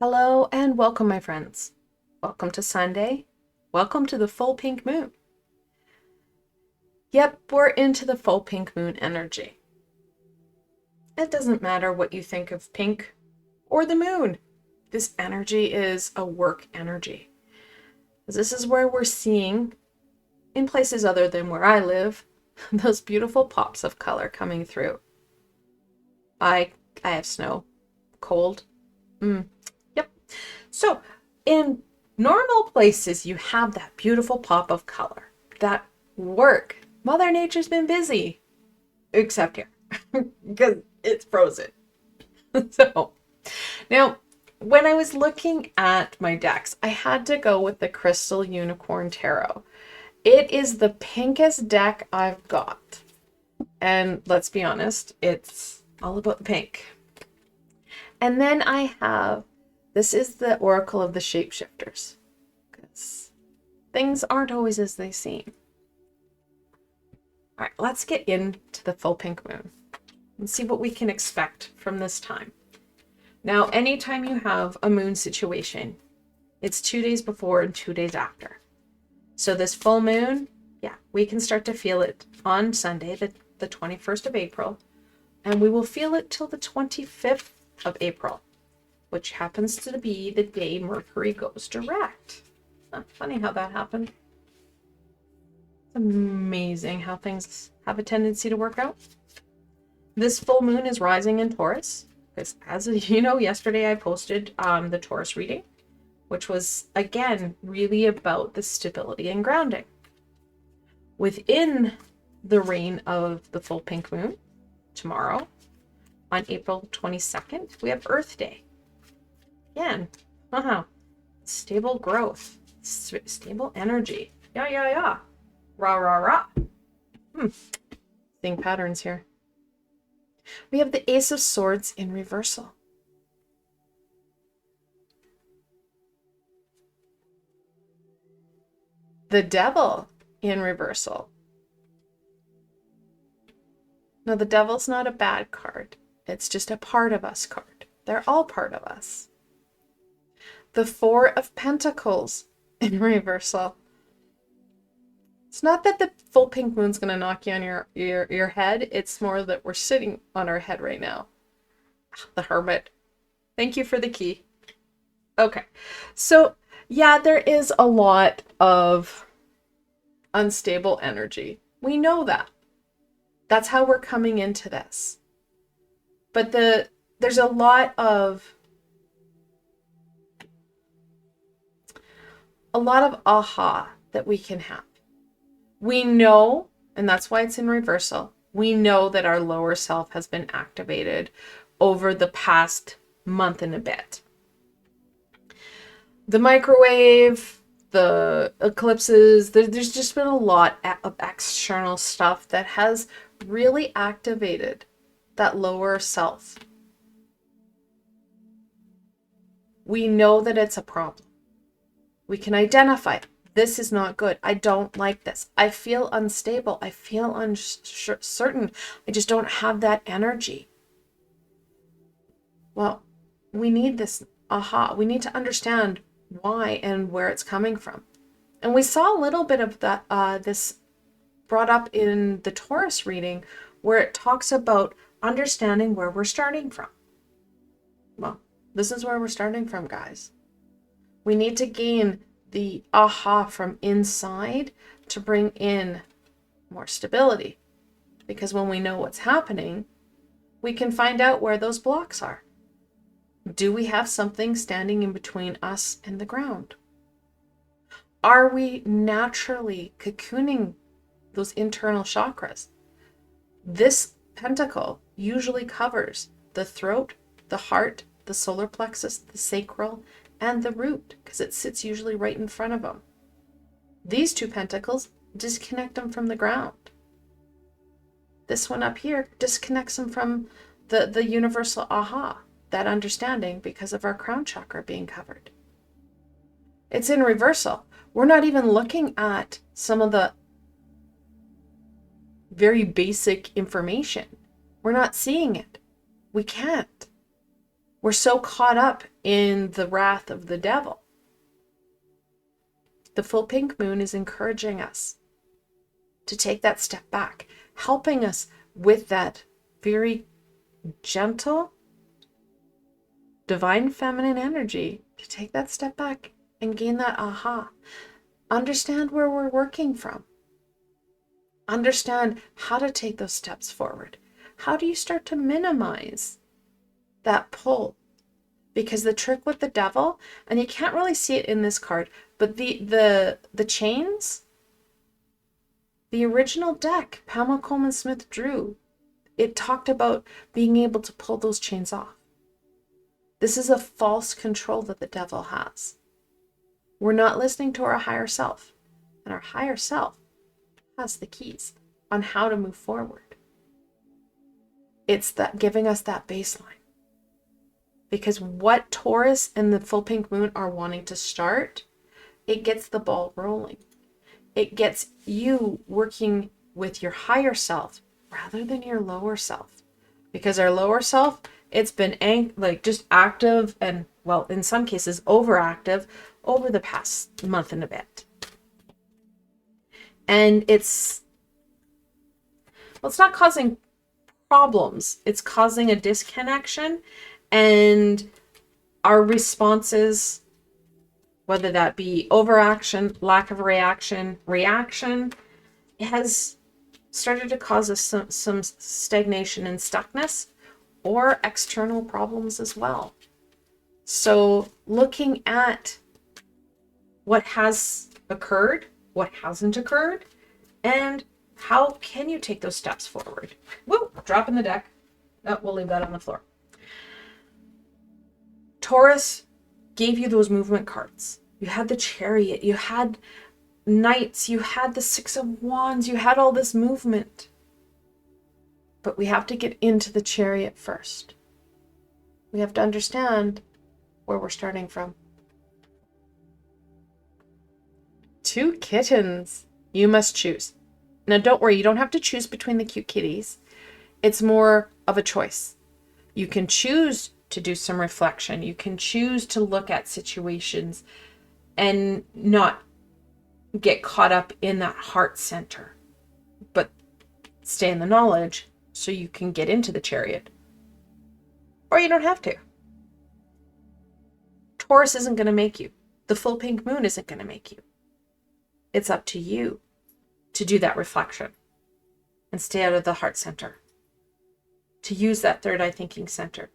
Hello and welcome, my friends. Welcome to Sunday. Welcome to the full pink moon. Yep, we're into the full pink moon energy. It doesn't matter what you think of pink or the moon. This energy is a work energy. This is where we're seeing, in places other than where I live, those beautiful pops of color coming through. I have snow, cold. Yep. So in normal places, you have that beautiful pop of color. That work. Mother Nature's been busy, except here, because it's frozen. So now, when I was looking at my decks, I had to go with the Crystal Unicorn Tarot. It is the pinkest deck I've got. And let's be honest, it's all about the pink. And then I have, this is the Oracle of the Shapeshifters, because things aren't always as they seem. All right, let's get into the full pink moon and see what we can expect from this time. Now, anytime you have a moon situation, it's 2 days before and 2 days after. So this full moon, yeah, we can start to feel it on Sunday, the 21st of April, and we will feel it till the 25th of April, which happens to be the day Mercury goes direct. Funny how that happened. It's amazing how things have a tendency to work out. This full moon is rising in Taurus, because as you know, yesterday I posted the Taurus reading, which was, again, really about the stability and grounding. Within the reign of the full pink moon, tomorrow, on April 22nd, we have Earth Day. Again, stable growth, stable energy. Yeah. Rah. Seeing patterns here. We have the Ace of Swords in reversal. The Devil in reversal. No, the Devil's not a bad card. It's just a part of us card. They're all part of us. The Four of Pentacles in reversal. It's not that the full pink moon's going to knock you on your head. It's more that we're sitting on our head right now. The Hermit. Thank you for the key. Okay. So, yeah, there is a lot of unstable energy. We know that. That's how we're coming into this. But there's a lot of aha that we can have. We know, and that's why it's in reversal, we know that our lower self has been activated over the past month and a bit. The microwave, the eclipses, there's just been a lot of external stuff that has really activated that lower self. We know that it's a problem. We can identify it. This is not good. I don't like this. I feel unstable. I feel uncertain. I just don't have that energy. Well, we need this aha. We need to understand why and where it's coming from. And we saw a little bit of that this brought up in the Taurus reading, where it talks about understanding where we're starting from. Well, this is where we're starting from, guys. We need to gain the aha from inside to bring in more stability. Because when we know what's happening, we can find out where those blocks are. Do we have something standing in between us and the ground? Are we naturally cocooning those internal chakras? This pentacle usually covers the throat, the heart, the solar plexus, the sacral, and the root, because it sits usually right in front of them. These two pentacles disconnect them from the ground. This one up here disconnects them from the universal aha, that understanding, because of our crown chakra being covered. It's in reversal. We're not even looking at some of the very basic information. We're not seeing it. We can't. We're so caught up in the wrath of the devil. The full pink moon is encouraging us to take that step back, helping us with that very gentle, divine feminine energy to take that step back and gain that aha. Understand where we're working from. Understand how to take those steps forward. How do you start to minimize that pull? Because the trick with the devil, and you can't really see it in this card, but the chains, the original deck Pamela Coleman Smith drew, it talked about being able to pull those chains off. This is a false control that the devil has. We're not listening to our higher self, and our higher self has the keys on how to move forward. It's that giving us that baseline. Because what Taurus and the full pink moon are wanting to start, it gets the ball rolling. It gets you working with your higher self rather than your lower self. Because our lower self, it's been just active and, well, in some cases overactive over the past month and a bit. And it's not causing problems. It's causing a disconnection. And our responses, whether that be overaction, lack of reaction, it has started to cause us some stagnation and stuckness or external problems as well. So looking at what has occurred, what hasn't occurred, and how can you take those steps forward? Woo, dropping the deck. Oh, we'll leave that on the floor. Taurus gave you those movement cards. You had the Chariot, you had Knights, you had the Six of Wands, you had all this movement. But we have to get into the Chariot first. We have to understand where we're starting from. 2 kittens. You must choose. Now don't worry, you don't have to choose between the cute kitties. It's more of a choice. You can choose to do some reflection. You can choose to look at situations and not get caught up in that heart center, but stay in the knowledge so you can get into the Chariot. Or you don't have to. Taurus isn't going to make you. The full pink moon isn't going to make you. It's up to you to do that reflection and stay out of the heart center, to use that third eye thinking center,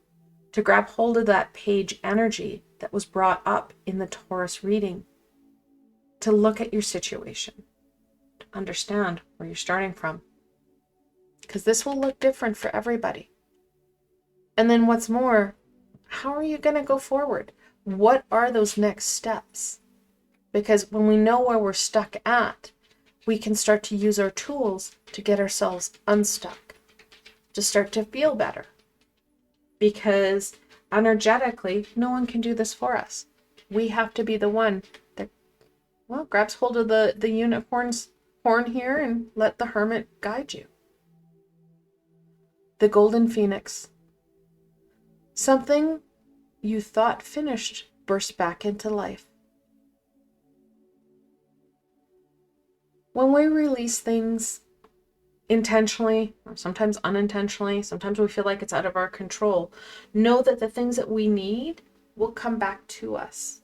to grab hold of that page energy that was brought up in the Taurus reading, to look at your situation, to understand where you're starting from, because this will look different for everybody. And then what's more, how are you going to go forward? What are those next steps? Because when we know where we're stuck at, we can start to use our tools to get ourselves unstuck, to start to feel better. Because energetically, no one can do this for us. We have to be the one that, well, grabs hold of the unicorn's horn here and let the hermit guide you. The golden phoenix. Something you thought finished burst back into life. When we release things intentionally, or sometimes unintentionally, sometimes we feel like it's out of our control, know that the things that we need will come back to us.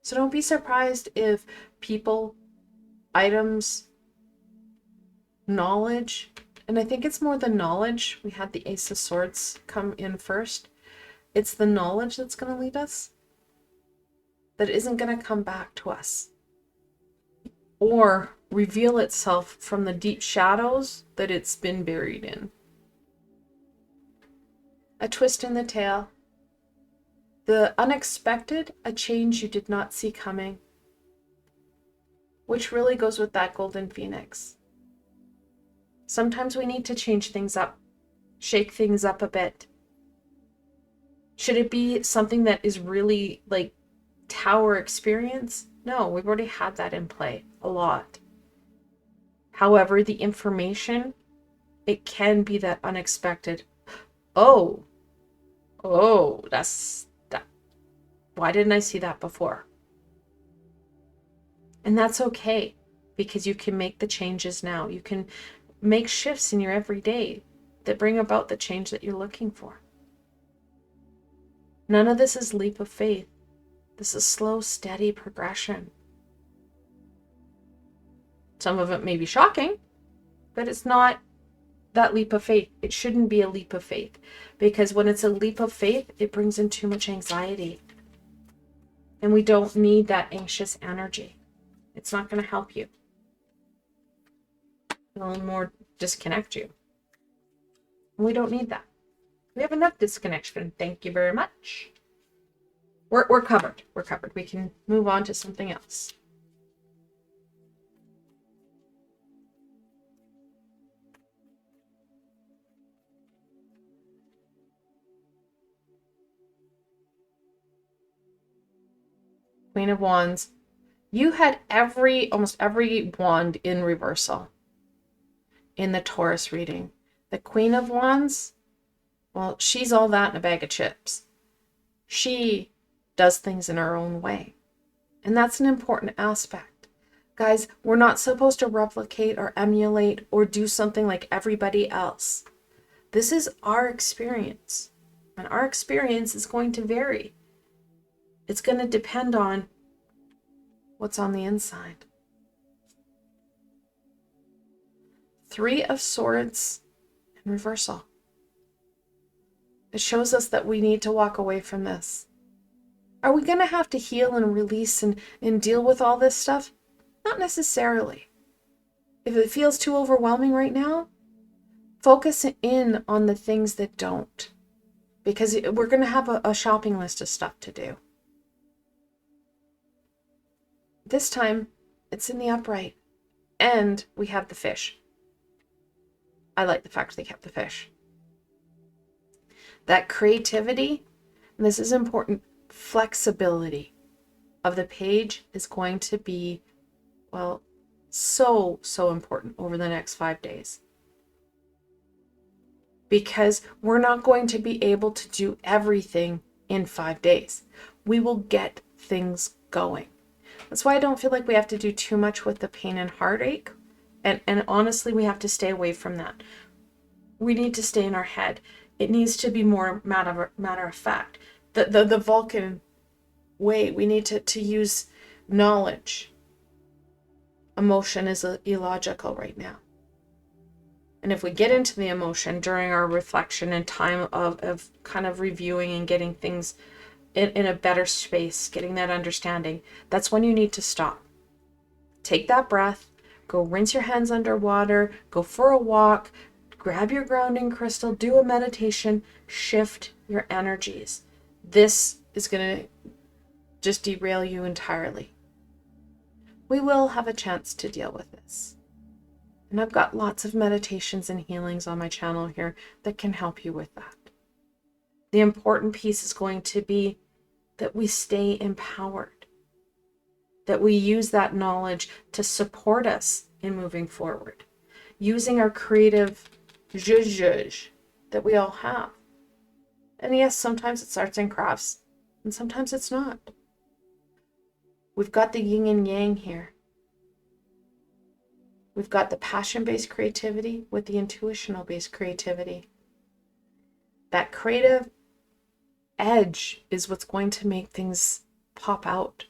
So don't be surprised if people, items, knowledge, and I think it's more the knowledge. We had the Ace of Swords come in first. It's the knowledge that's going to lead us, that isn't going to come back to us or reveal itself from the deep shadows that it's been buried in. A twist in the tale. The unexpected, a change you did not see coming, which really goes with that golden phoenix. Sometimes we need to change things up, shake things up a bit. Should it be something that is really like tower experience? No, we've already had that in play a lot. However, the information, it can be that unexpected, oh, that's Why didn't I see that before? And that's okay, because you can make the changes now. You can make shifts in your everyday that bring about the change that you're looking for. None of this is leap of faith. This is slow, steady progression. Some of it may be shocking, but it's not that leap of faith. It shouldn't be a leap of faith, because when it's a leap of faith, it brings in too much anxiety. And we don't need that anxious energy. It's not going to help you. It'll more disconnect you. And we don't need that. We have enough disconnection. Thank you very much. We're covered. We're covered. We can move on to something else. Queen of Wands. You had almost every wand in reversal in the Taurus reading. The Queen of Wands, well, she's all that in a bag of chips. She does things in her own way. And that's an important aspect. Guys, we're not supposed to replicate or emulate or do something like everybody else. This is our experience. And our experience is going to vary. It's going to depend on what's on the inside. Three of Swords in reversal. It shows us that we need to walk away from this. Are we going to have to heal and release and deal with all this stuff? Not necessarily. If it feels too overwhelming right now, focus in on the things that don't. Because we're going to have a shopping list of stuff to do. This time, it's in the upright. And we have the fish. I like the fact they kept the fish. That creativity, and this is important, flexibility of the page is going to be, well, so important over the next 5 days. Because we're not going to be able to do everything in 5 days. We will get things going. That's why I don't feel like we have to do too much with the pain and heartache. And honestly, we have to stay away from that. We need to stay in our head. It needs to be more matter of fact. The Vulcan way, we need to use knowledge. Emotion is illogical right now. And if we get into the emotion during our reflection and time of kind of reviewing and getting things in a better space, getting that understanding, that's when you need to stop. Take that breath, go rinse your hands underwater, go for a walk, grab your grounding crystal, do a meditation, shift your energies. This is going to just derail you entirely. We will have a chance to deal with this. And I've got lots of meditations and healings on my channel here that can help you with that. The important piece is going to be that we stay empowered, that we use that knowledge to support us in moving forward, using our creative zhuzh that we all have. And yes, sometimes it's arts and crafts, and sometimes it's not. We've got the yin and yang here. We've got the passion-based creativity with the intuitional-based creativity. That creative edge is what's going to make things pop out.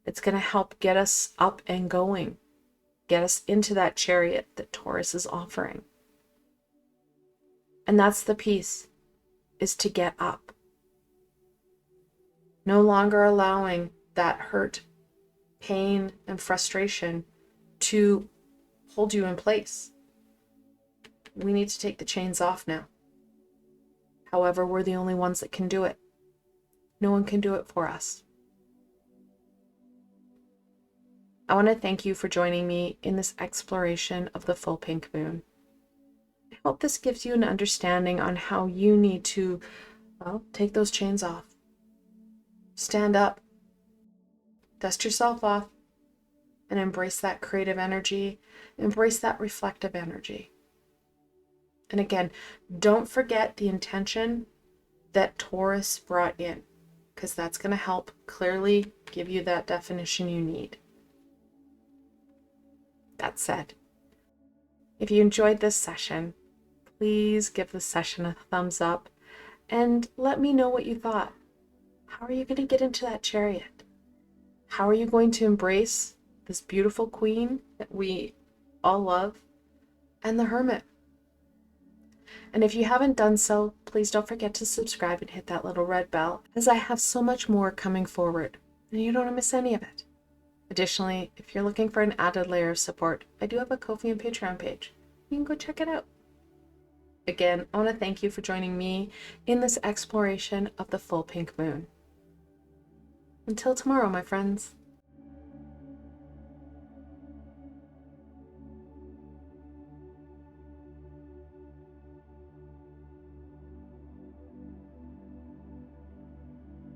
It's going to help get us up and going, get us into that chariot that Taurus is offering. And that's the piece, is to get up. No longer allowing that hurt, pain, and frustration to hold you in place. We need to take the chains off now. However, we're the only ones that can do it. No one can do it for us. I want to thank you for joining me in this exploration of the full pink moon. I hope this gives you an understanding on how you need to, well, take those chains off. Stand up. Dust yourself off. And embrace that creative energy. Embrace that reflective energy. And again, don't forget the intention that Taurus brought in. because that's going to help clearly give you that definition you need. That said, if you enjoyed this session, please give the session a thumbs up and let me know what you thought. How are you going to get into that chariot? How are you going to embrace this beautiful queen that we all love and the hermit? And if you haven't done so, please don't forget to subscribe and hit that little red bell, as I have so much more coming forward and you don't want to miss any of it. Additionally, if you're looking for an added layer of support, I do have a Ko-fi and Patreon page. You can go check it out. Again, I want to thank you for joining me in this exploration of the full pink moon. Until tomorrow, my friends.